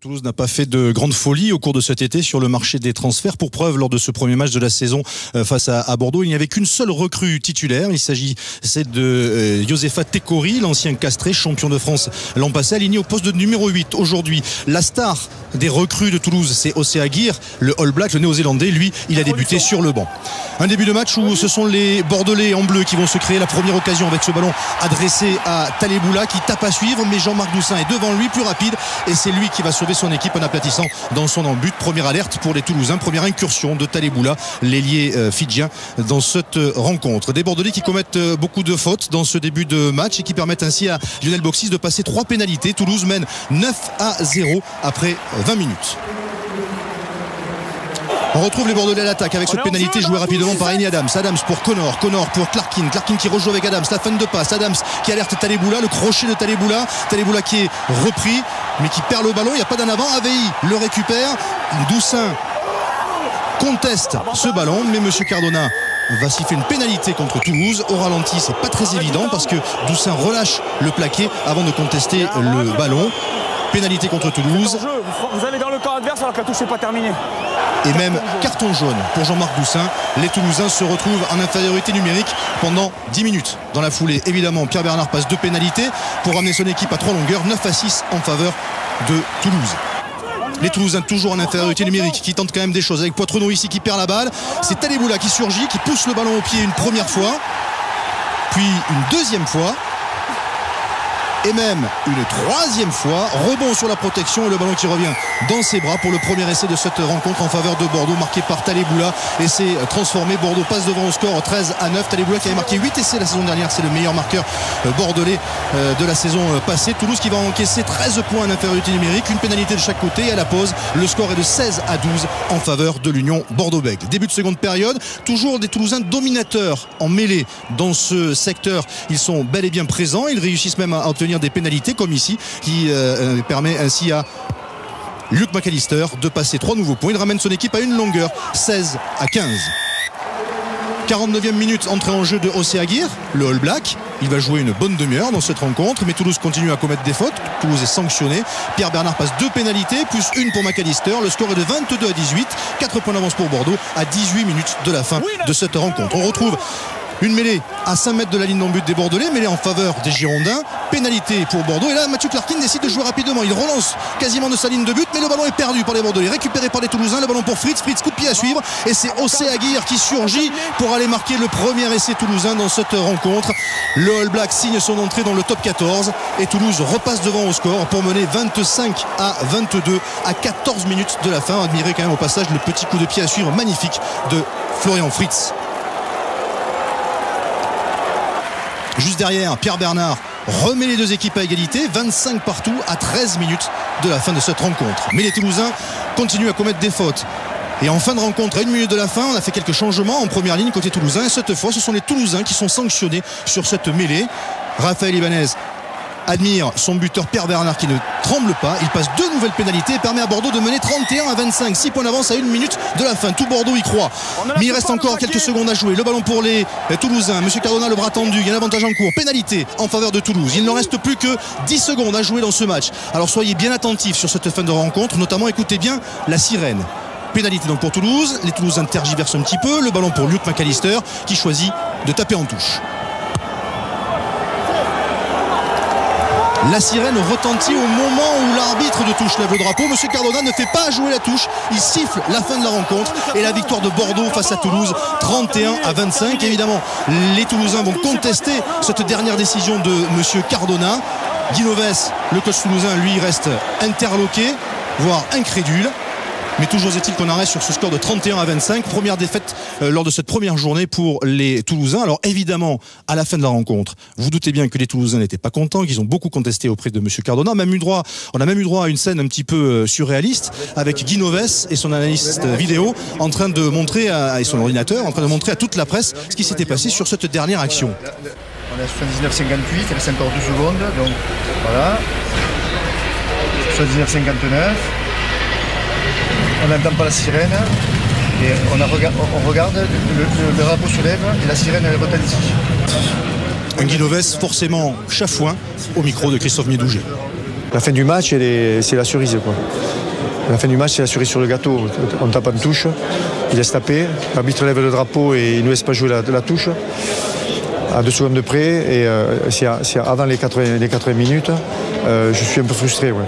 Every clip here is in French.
Toulouse n'a pas fait de grande folie au cours de cet été sur le marché des transferts. Pour preuve, lors de ce premier match de la saison face à Bordeaux, il n'y avait qu'une seule recrue titulaire. Il s'agit de Josefa Tekori, l'ancien castré, champion de France l'an passé, aligné au poste de numéro 8. Aujourd'hui, la star des recrues de Toulouse, c'est Osei Aguirre, le All Black, le néo-zélandais. Lui, il a débuté sur le banc. Un début de match où ce sont les Bordelais en bleu qui vont se créer la première occasion avec ce ballon adressé à Taleboula qui tape à suivre, mais Jean-Marc Doussin est devant lui, plus rapide, et c'est lui qui va sauver son équipe en aplatissant dans son embut. Première alerte pour les Toulousains, première incursion de Taleboula, l'ailier fidjien, dans cette rencontre. Des Bordelais qui commettent beaucoup de fautes dans ce début de match et qui permettent ainsi à Lionel Boxis de passer 3 pénalités. Toulouse mène 9-0 après 20 minutes. On retrouve les Bordelais à l'attaque avec cette pénalité jouée rapidement par Eni Adams. Adams pour Connor pour Clarkin qui rejoue avec Adams. La fin de passe, Adams qui alerte Taleboula, le crochet de Taleboula qui est repris mais qui perd le ballon. Il n'y a pas d'en avant. Avei le récupère. Doussin conteste ce ballon, mais Monsieur Cardona va siffler une pénalité contre Toulouse. Au ralenti, c'est pas très évident parce que Doussin relâche le plaqué avant de contester le ballon. Pénalité contre Toulouse. Vous allez dans le camp adverse alors que la touche n'est pas terminée. Et même carton jaune pour Jean-Marc Doussin. Les Toulousains se retrouvent en infériorité numérique pendant 10 minutes. Dans la foulée, évidemment, Pierre Bernard passe 2 pénalités pour ramener son équipe à 3 longueurs, 9-6 en faveur de Toulouse. Les Toulousains toujours en infériorité numérique, qui tentent quand même des choses avec Poitrenaud ici qui perd la balle. C'est Taleboula qui surgit, qui pousse le ballon au pied une première fois, puis une deuxième fois, et même une troisième fois. Rebond sur la protection et le ballon qui revient dans ses bras pour le premier essai de cette rencontre en faveur de Bordeaux, marqué par Taleboula, et c'est transformé. Bordeaux passe devant au score 13-9. Taleboula qui avait marqué 8 essais la saison dernière, c'est le meilleur marqueur bordelais de la saison passée. Toulouse qui va encaisser 13 points en infériorité numérique, une pénalité de chaque côté, et à la pause le score est de 16-12 en faveur de l'Union Bordeaux-Bègles. Début de seconde période, toujours des Toulousains dominateurs en mêlée dans ce secteur. Ils sont bel et bien présents, ils réussissent même à obtenir des pénalités comme ici qui permet ainsi à Luc McAllister de passer 3 nouveaux points. Il ramène son équipe à une longueur, 16-15. 49e minute, entrée en jeu de Osei Aguirre, le All Black. Il va jouer une bonne demi-heure dans cette rencontre, mais Toulouse continue à commettre des fautes. Toulouse est sanctionné. Pierre Bernard passe 2 pénalités plus une pour McAllister. Le score est de 22-18, 4 points d'avance pour Bordeaux à 18 minutes de la fin de cette rencontre. On retrouve une mêlée à 5 mètres de la ligne d'en but des Bordelais, mêlée en faveur des Girondins, pénalité pour Bordeaux, et là Mathieu Clarkin décide de jouer rapidement, il relance quasiment de sa ligne de but, mais le ballon est perdu par les Bordelais, récupéré par les Toulousains, le ballon pour Fritz, coup de pied à suivre, et c'est Osei Aguirre qui surgit pour aller marquer le premier essai toulousain dans cette rencontre. Le All Black signe son entrée dans le top 14 et Toulouse repasse devant au score pour mener 25-22 à 14 minutes de la fin. Admirez quand même au passage le petit coup de pied à suivre magnifique de Florian Fritz. Juste derrière, Pierre Bernard remet les deux équipes à égalité, 25 partout à 13 minutes de la fin de cette rencontre. Mais les Toulousains continuent à commettre des fautes. Et en fin de rencontre, à 1 minute de la fin, on a fait quelques changements en première ligne côté toulousain. Et cette fois, ce sont les Toulousains qui sont sanctionnés sur cette mêlée. Raphaël Ibanez admire son buteur Pierre Bernard qui ne tremble pas. Il passe 2 nouvelles pénalités et permet à Bordeaux de mener 31-25. 6 points d'avance à 1 minute de la fin. Tout Bordeaux y croit. Mais il reste encore quelques secondes à jouer. Le ballon pour les Toulousains. Monsieur Cardona, le bras tendu. Il y a un avantage en cours. Pénalité en faveur de Toulouse. Il ne reste plus que 10 secondes à jouer dans ce match. Alors soyez bien attentifs sur cette fin de rencontre. Notamment écoutez bien la sirène. Pénalité donc pour Toulouse. Les Toulousains tergiversent un petit peu. Le ballon pour Luc McAllister qui choisit de taper en touche. La sirène retentit au moment où l'arbitre de touche lève le drapeau. Monsieur Cardona ne fait pas jouer la touche. Il siffle la fin de la rencontre et la victoire de Bordeaux face à Toulouse 31-25. Évidemment, les Toulousains vont contester cette dernière décision de Monsieur Cardona. Guinoves, le coach toulousain, lui reste interloqué, voire incrédule. Mais toujours est-il qu'on arrête sur ce score de 31-25. Première défaite lors de cette première journée pour les Toulousains. Alors évidemment, à la fin de la rencontre, vous doutez bien que les Toulousains n'étaient pas contents, qu'ils ont beaucoup contesté auprès de Monsieur Cardona. On a même eu droit à une scène un petit peu surréaliste avec Guinoves et son analyste vidéo en train de montrer et son ordinateur en train de montrer à toute la presse ce qui s'était passé sur cette dernière action. On est à 79-58, il reste encore 2 secondes. Donc voilà. 79-59. On n'entend pas la sirène et on regarde, le drapeau se lève et la sirène elle retentit. Un Guinoves forcément chafouin au micro de Christophe Médouget. La fin du match, c'est la cerise, quoi. La fin du match, c'est la cerise sur le gâteau. On tape en touche, il laisse taper, l'arbitre lève le drapeau et il ne nous laisse pas jouer la touche à 2 secondes de près. Et c'est avant les 80 minutes, je suis un peu frustré. Ouais.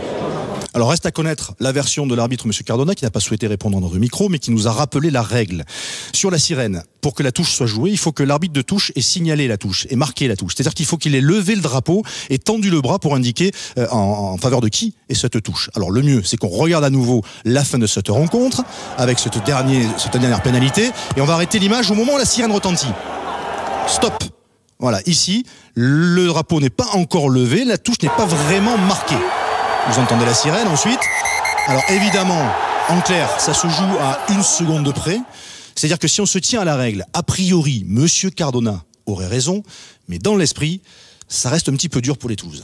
Alors reste à connaître la version de l'arbitre M. Cardona qui n'a pas souhaité répondre dans le micro mais qui nous a rappelé la règle. Sur la sirène, pour que la touche soit jouée, il faut que l'arbitre de touche ait signalé la touche et marqué la touche. C'est-à-dire qu'il faut qu'il ait levé le drapeau et tendu le bras pour indiquer en faveur de qui est cette touche. Alors le mieux, c'est qu'on regarde à nouveau la fin de cette rencontre avec cette dernière pénalité et on va arrêter l'image au moment où la sirène retentit. Stop. Voilà, ici, le drapeau n'est pas encore levé, la touche n'est pas vraiment marquée. Vous entendez la sirène ensuite. Alors évidemment, en clair, ça se joue à 1 seconde de près. C'est-à-dire que si on se tient à la règle, a priori, Monsieur Cardona aurait raison, mais dans l'esprit, ça reste un petit peu dur pour les Toulousains.